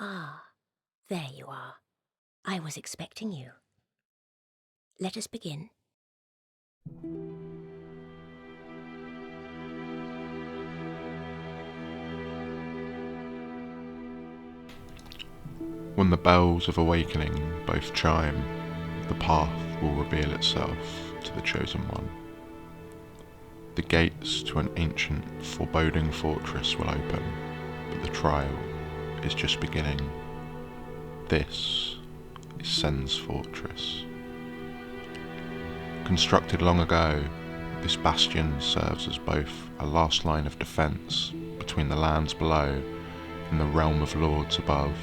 Ah, there you are. I was expecting you. Let us begin. When the bells of awakening both chime, the path will reveal itself to the chosen one. The gates to an ancient, foreboding fortress will open, but the trial is just beginning. This is Sens Fortress. Constructed long ago, this bastion serves as both a last line of defence between the lands below and the realm of lords above,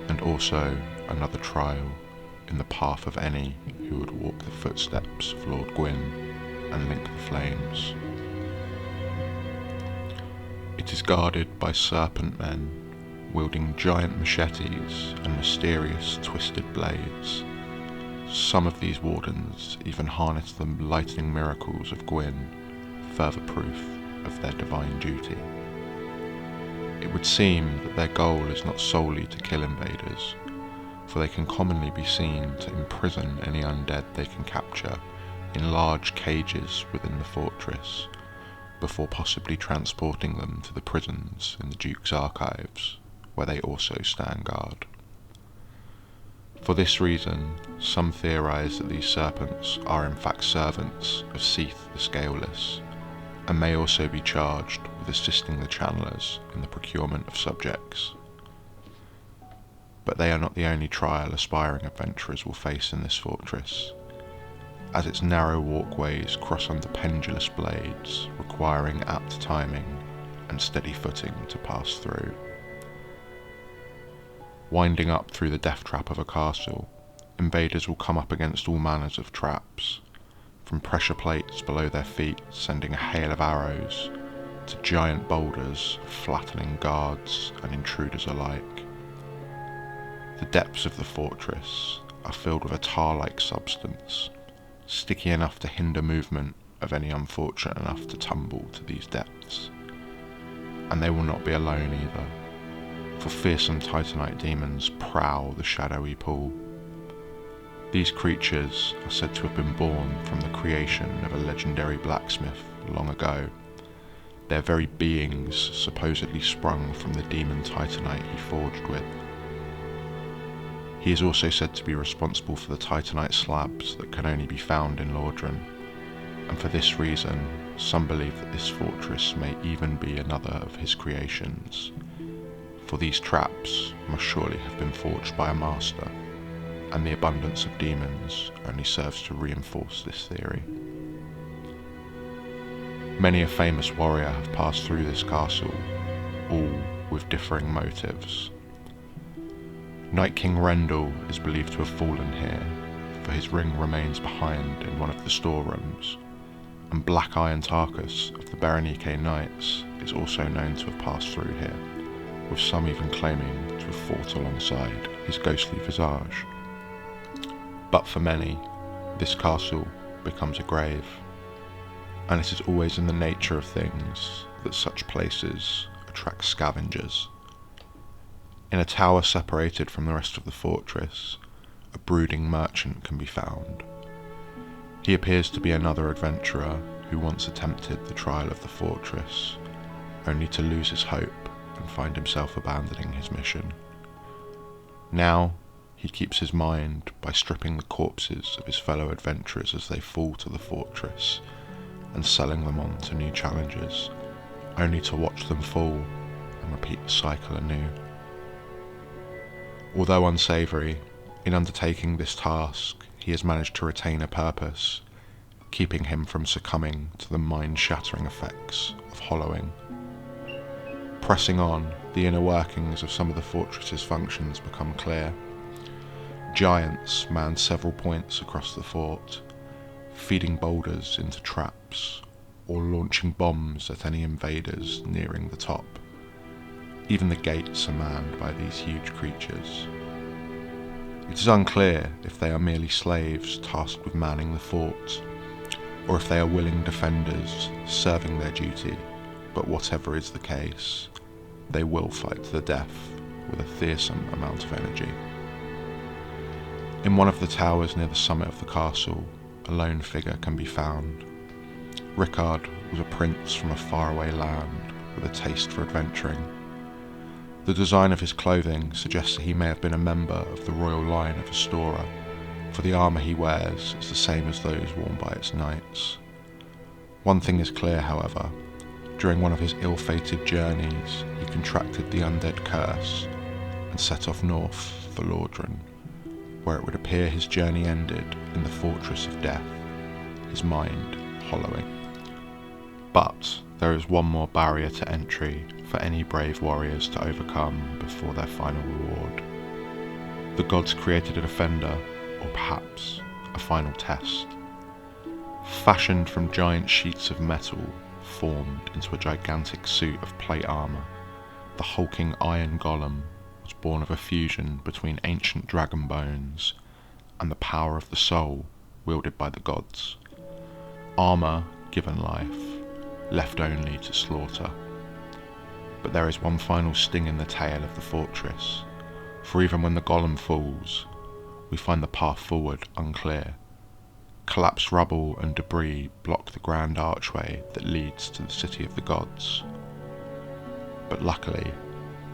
and also another trial in the path of any who would walk the footsteps of Lord Gwyn and link the flames. It is guarded by serpent men, wielding giant machetes and mysterious twisted blades. Some of these wardens even harness the lightning miracles of Gwyn, further proof of their divine duty. It would seem that their goal is not solely to kill invaders, for they can commonly be seen to imprison any undead they can capture in large cages within the fortress, before possibly transporting them to the prisons in the Duke's archives, where they also stand guard. For this reason, some theorise that these serpents are in fact servants of Seath the Scaleless, and may also be charged with assisting the channelers in the procurement of subjects. But they are not the only trial aspiring adventurers will face in this fortress, as its narrow walkways cross under pendulous blades, requiring apt timing and steady footing to pass through. Winding up through the death trap of a castle, invaders will come up against all manners of traps, from pressure plates below their feet sending a hail of arrows, to giant boulders flattening guards and intruders alike. The depths of the fortress are filled with a tar-like substance, sticky enough to hinder movement of any unfortunate enough to tumble to these depths. And they will not be alone either, for fearsome Titanite demons prowl the shadowy pool. These creatures are said to have been born from the creation of a legendary blacksmith long ago, their very beings supposedly sprung from the demon Titanite he forged with. He is also said to be responsible for the Titanite slabs that can only be found in Lordran, and for this reason, some believe that this fortress may even be another of his creations, for these traps must surely have been forged by a master, and the abundance of demons only serves to reinforce this theory. Many a famous warrior have passed through this castle, all with differing motives. Night King Rendell is believed to have fallen here, for his ring remains behind in one of the storerooms, and Black Iron Tarkus of the Berenike Knights is also known to have passed through here, with some even claiming to have fought alongside his ghostly visage. But for many, this castle becomes a grave, and it is always in the nature of things that such places attract scavengers. In a tower separated from the rest of the fortress, a brooding merchant can be found. He appears to be another adventurer who once attempted the trial of the fortress, only to lose his hope and find himself abandoning his mission. Now, he keeps his mind by stripping the corpses of his fellow adventurers as they fall to the fortress, and selling them on to new challengers, only to watch them fall and repeat the cycle anew. Although unsavoury, in undertaking this task, he has managed to retain a purpose, keeping him from succumbing to the mind-shattering effects of hollowing. Pressing on, the inner workings of some of the fortress's functions become clear. Giants man several points across the fort, feeding boulders into traps, or launching bombs at any invaders nearing the top. Even the gates are manned by these huge creatures. It is unclear if they are merely slaves tasked with manning the fort, or if they are willing defenders serving their duty, but whatever is the case, they will fight to the death with a fearsome amount of energy. In one of the towers near the summit of the castle, a lone figure can be found. Rickard was a prince from a faraway land with a taste for adventuring. The design of his clothing suggests that he may have been a member of the royal line of Astora, for the armour he wears is the same as those worn by its knights. One thing is clear, however. During one of his ill-fated journeys, he contracted the undead curse and set off north for Lordran, where it would appear his journey ended in the Fortress of Death, his mind hollowing. But there is one more barrier to entry for any brave warriors to overcome before their final reward. The gods created a defender, or perhaps a final test. Fashioned from giant sheets of metal formed into a gigantic suit of plate armour, the hulking iron golem was born of a fusion between ancient dragon bones and the power of the soul wielded by the gods. Armour given life, left only to slaughter. But there is one final sting in the tail of the fortress, for even when the golem falls, we find the path forward unclear. Collapsed rubble and debris block the grand archway that leads to the city of the gods. But luckily,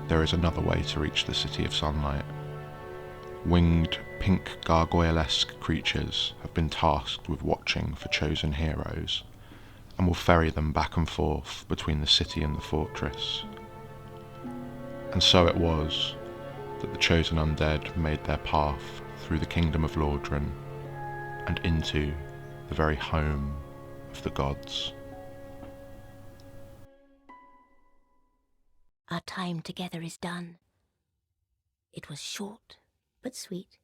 there is another way to reach the City of Sunlight. Winged, pink gargoyle-esque creatures have been tasked with watching for chosen heroes, and will ferry them back and forth between the city and the fortress. And so it was that the chosen undead made their path through the kingdom of Lordran and into the very home of the gods. Our time together is done. It was short, but sweet.